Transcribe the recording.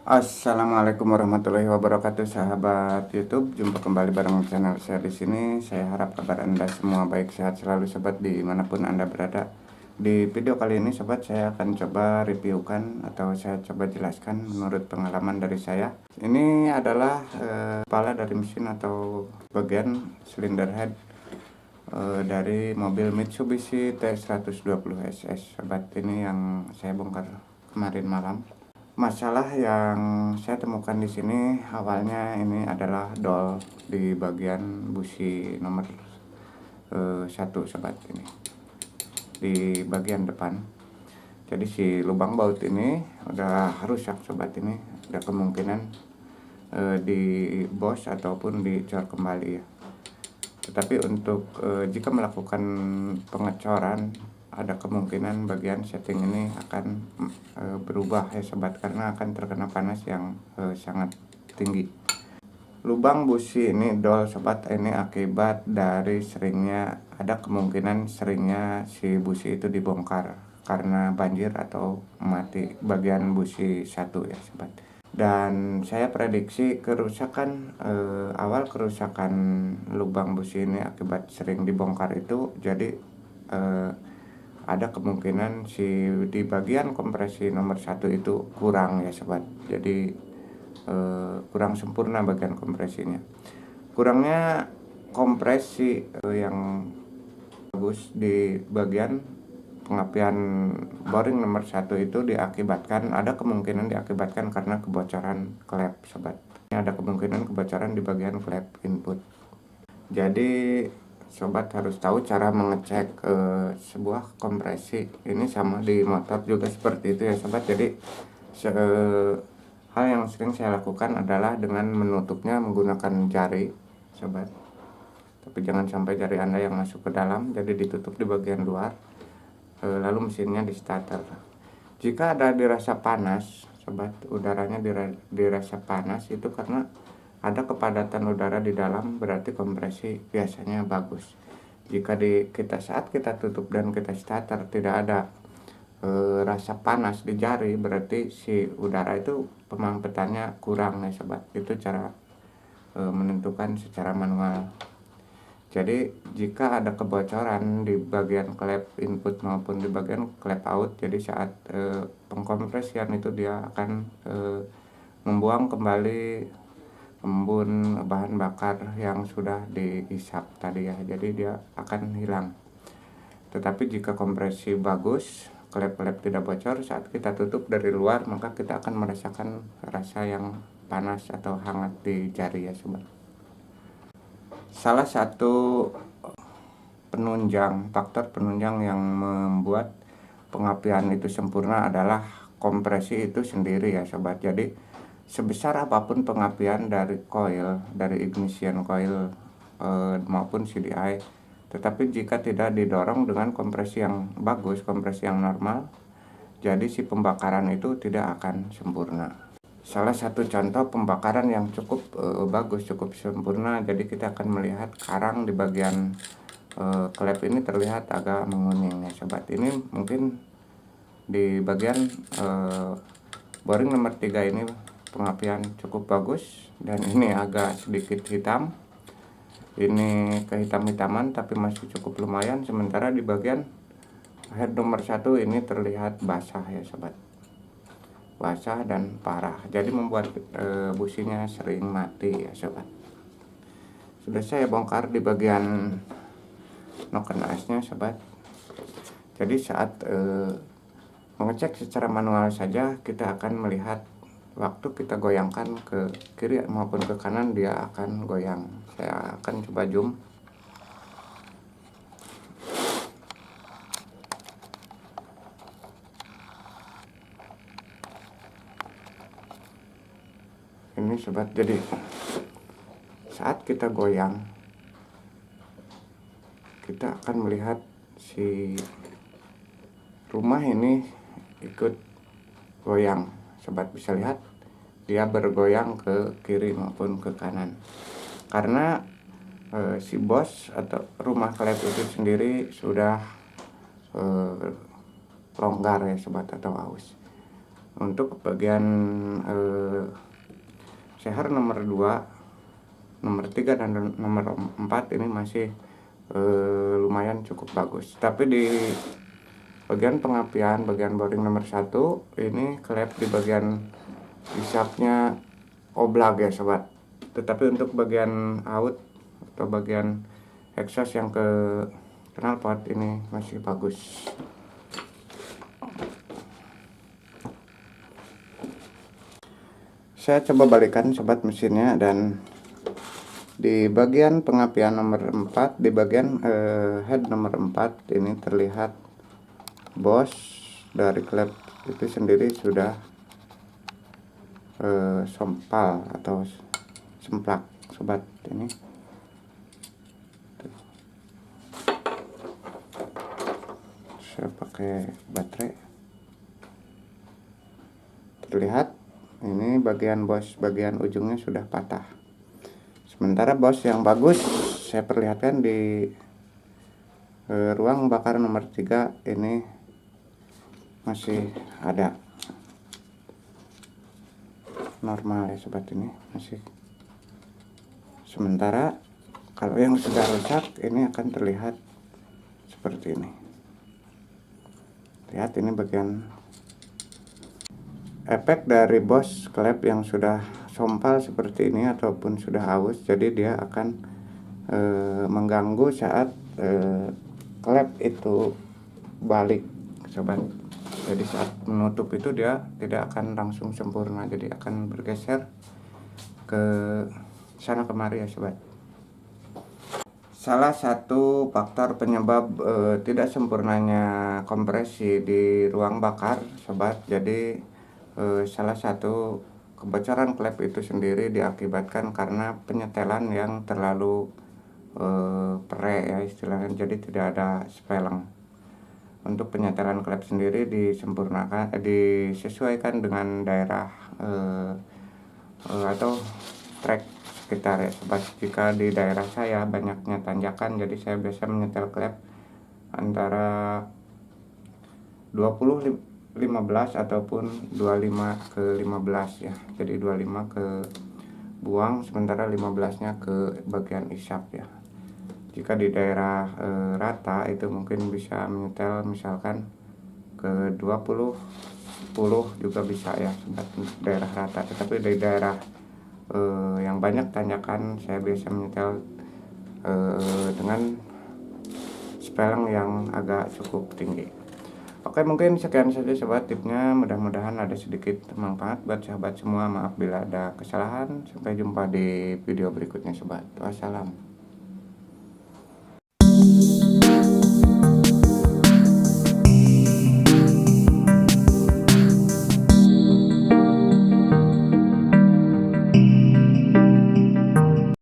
Assalamualaikum warahmatullahi wabarakatuh, sahabat YouTube. Jumpa kembali bareng channel saya di sini. Saya harap kabar Anda semua baik, sehat selalu, sobat, dimanapun Anda berada. Di video kali ini, sobat, saya akan coba reviewkan atau saya coba jelaskan menurut pengalaman dari saya. Ini adalah kepala dari mesin atau bagian silinder head dari mobil Mitsubishi T120 SS, sobat. Ini yang saya bongkar kemarin malam. Masalah yang saya temukan di sini awalnya ini adalah dol di bagian busi nomor 1, sobat, ini di bagian depan. Jadi si lubang baut ini udah rusak, sobat. Ini ada kemungkinan di bos ataupun dicor kembali ya. Tetapi untuk jika melakukan pengecoran, ada kemungkinan bagian setting ini akan berubah ya, sobat, karena akan terkena panas yang sangat tinggi. Lubang busi ini dol, sobat, ini akibat dari ada kemungkinan seringnya si busi itu dibongkar karena banjir atau mati bagian busi 1 ya, sobat. Dan saya prediksi awal kerusakan lubang busi ini akibat sering dibongkar itu, jadi ada kemungkinan di bagian kompresi nomor 1 itu kurang ya, sobat. Jadi kurang sempurna bagian kompresinya. Kurangnya kompresi yang bagus di bagian pengapian boring nomor 1 itu ada kemungkinan diakibatkan karena kebocoran klep, sobat. Ada kemungkinan kebocoran di bagian klep input. Jadi sobat harus tahu cara mengecek sebuah kompresi. Ini sama di motor juga seperti itu ya, sobat. Jadi hal yang sering saya lakukan adalah dengan menutupnya menggunakan jari, sobat. Tapi jangan sampai jari Anda yang masuk ke dalam, jadi ditutup di bagian luar. Lalu mesinnya di starter. Jika ada dirasa panas, sobat, udaranya dirasa panas, itu karena ada kepadatan udara di dalam, berarti kompresi biasanya bagus. Jika saat kita tutup dan kita starter tidak ada rasa panas di jari, berarti si udara itu pemampetannya kurang ya, sobat. Itu cara menentukan secara manual. Jadi jika ada kebocoran di bagian klep input maupun di bagian klep out, jadi saat pengkompresian itu dia akan membuang kembali embun bahan bakar yang sudah dihisap tadi ya, jadi dia akan hilang. Tetapi jika kompresi bagus, klep-klep tidak bocor, saat kita tutup dari luar, maka kita akan merasakan rasa yang panas atau hangat di jari ya, sobat. Salah satu faktor penunjang yang membuat pengapian itu sempurna adalah kompresi itu sendiri ya, sobat. Jadi sebesar apapun pengapian dari ignition coil maupun CDI, tetapi jika tidak didorong dengan kompresi yang bagus, kompresi yang normal, jadi si pembakaran itu tidak akan sempurna. Salah satu contoh pembakaran yang cukup bagus, cukup sempurna, jadi kita akan melihat karang di bagian klep ini terlihat agak menguning ya, sobat. Ini mungkin di bagian boring nomor 3 ini pengapian cukup bagus, dan ini agak sedikit hitam. Ini kehitam-hitaman tapi masih cukup lumayan. Sementara di bagian head nomor 1 ini terlihat basah ya, sobat. Basah dan parah, jadi membuat businya sering mati ya, sobat. Sudah saya bongkar di bagian noken asnya, sobat. Jadi saat mengecek secara manual saja, kita akan melihat waktu kita goyangkan ke kiri maupun ke kanan, dia akan goyang. Saya akan coba zoom. Ini, sobat, jadi saat kita goyang, kita akan melihat si rumah ini ikut goyang, sobat. Bisa lihat dia bergoyang ke kiri maupun ke kanan, karena si bos atau rumah klep itu sendiri sudah longgar ya, sobat, atau aus. Untuk bagian seher nomor 2, nomor 3 dan nomor 4 ini masih lumayan cukup bagus. Tapi di bagian pengapian, bagian boring nomor 1 ini klep di bagian isapnya oblak ya sobat. Tetapi untuk bagian out atau bagian exhaust yang ke knalpot ini masih bagus. Saya coba balikan sobat mesinnya, dan di bagian pengapian nomor 4, di bagian head nomor 4 ini terlihat bos dari klep itu sendiri sudah sompal atau semplak sobat. Ini saya pakai baterai, terlihat ini bagian bos, bagian ujungnya sudah patah. Sementara bos yang bagus saya perlihatkan di ruang bakar nomor 3 ini masih ada normal ya sobat, ini masih. Sementara kalau yang sudah rusak ini akan terlihat seperti ini. Lihat, ini bagian efek dari bos klep yang sudah sompal seperti ini ataupun sudah aus, jadi dia akan mengganggu saat klep itu balik sobat. Jadi saat menutup itu dia tidak akan langsung sempurna, jadi akan bergeser ke sana kemari ya sobat. Salah satu faktor penyebab tidak sempurnanya kompresi di ruang bakar sobat, jadi salah satu kebocoran klep itu sendiri diakibatkan karena penyetelan yang terlalu pre ya istilahnya, jadi tidak ada speleng. Untuk penyetelan klep sendiri disempurnakan, disesuaikan dengan daerah atau trek sekitar ya sobat. Jika di daerah saya banyaknya tanjakan, jadi saya biasa menyetel klep antara 20-15 ataupun 25 ke 15 ya. Jadi 25 ke buang, sementara 15-nya ke bagian isap ya. Jika di daerah rata itu mungkin bisa menyetel misalkan ke 20, 10 juga bisa ya sobat, daerah rata. Tetapi di daerah yang banyak tanjakan saya biasa menyetel dengan spelling yang agak cukup tinggi. Oke, mungkin sekian saja sobat tipnya, mudah-mudahan ada sedikit manfaat buat sahabat semua. Maaf bila ada kesalahan, sampai jumpa di video berikutnya sobat. Wassalam.